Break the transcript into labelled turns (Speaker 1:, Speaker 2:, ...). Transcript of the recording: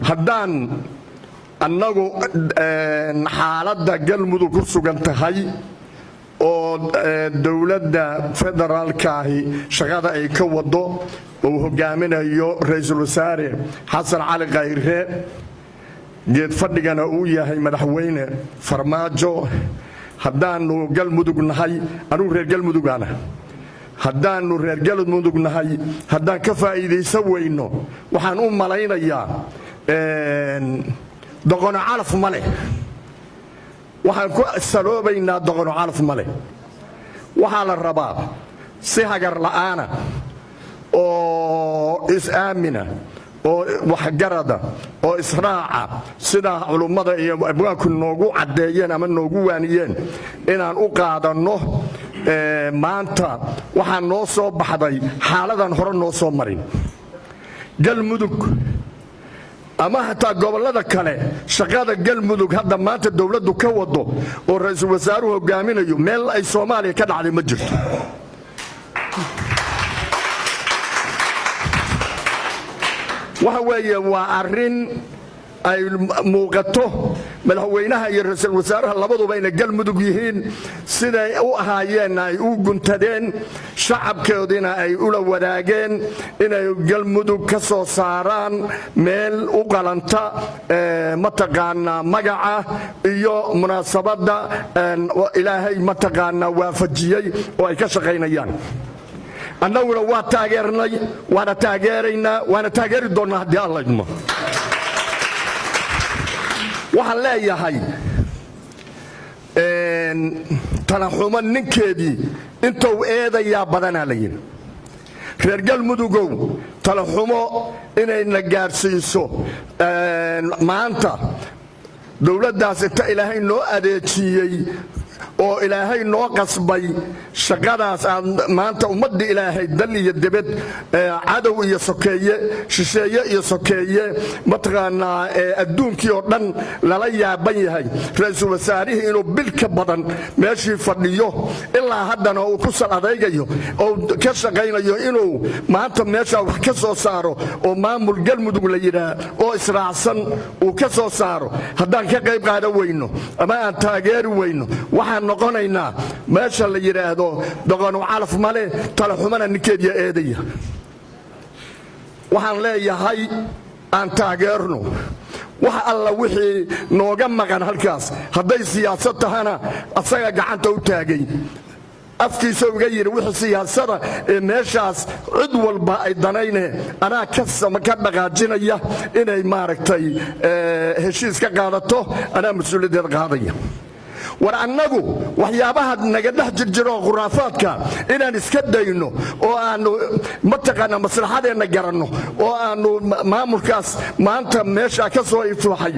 Speaker 1: haddaan annagu xaaladda galmudug ku sugan tahay oo dowladda federaalkaahi shaqada ay ka wado oo hogaaminayo ra'iisul wasaare xasan cali khayre geed fadhigana uu yahay madaxweyne farmaajo haddaanu galmudug nahay anigu reer galmudugana haddaanu reer galmudug nahay haddaan ka faa'iidaysan weyno waxaan u malaynayaa doqono calaf ma leh waxaan ku saloobaynaa doqono calaf ma leh waxaa la rabaa si hagar la'aana oo is-aamina oo waxgarada oo israaca sida culummada iyo abwaanku noogu caddeeyeen ama noogu waaniyeen inaan u qaadanno maanta waxaa noo soo baxday xaaladan hore noo soo marin galmudug ama hataa gobollada kale shaqada galmudug hadda maanta dowladdu ka wado oo ra'iisul wasaaruhu hogaaminayo meel ay Soomaaliya ka dhacday ma jirto waxa weeye waa arrin ay muuqato madaxweynaha iyo ra'iisul wasaaraha labaduba inay galmudug yihiin siday u ahaayeen ay u guntadeen shacabkoodina ay ula wadaageen inay galmudug ka soo saaraan meel u qalanta mataqaanaa magaca iyo munaasabadda ilaahay mataqaanaa waafajiyey oo ay ka shaqaynayaan annaguna waa taageernay waana taageeraynaa waana taageeri doonnaa haddii alla idmo waxaan leeyahay talaxumo ninkeedii intuu eedayaa badanaa la yidhi reer galmudugow talaxumo inayna gaadhsiiso maanta dowladdaas inta ilaahay noo adeejiyey oo ilaahay noo qasbay shaqadaas aan maanta ummadda ilaahay dal iyo dibad cadow iyo sokeeye shisheeye iyo sokeeye mataqaanaa adduunkii oo dhan lala yaaban yahay ra'iisul wasaarihii inuu bil ka badan meeshii fadhiyo ilaa haddana uu ku sal adaygayo oo ka shaqaynayo inuu maanta meesha wax ka soo saaro oo maamul galmudug la yidhaah oo israacsan uu ka soo saaro haddaan ka qayb qaadan weyno ama aan taageeri weyno waxaan noqonaynaa meesha la yidhaahdo doqono calaf male talaxumana ninkeediya eedaya waxaan leeyahay aan taageerno wax alla wixii nooga maqan halkaas hadday siyaasad tahana asaga gacanta u taagay afkiisa uga yidhi wixii siyaasada ee meeshaas cid walba ay danayne anaa ka dhaqaajinaya inay maaragtay heshiis ka qaadato anaa mas-uuliyaddeed qaadaya war annagu waxyaabaha naga dhex jirjiro khuraafaadka inaan iska dayno oo aanu mataqaanaa maslaxadeenna garanno oo aanu maamulkaas maanta meesha ka soo iflaxay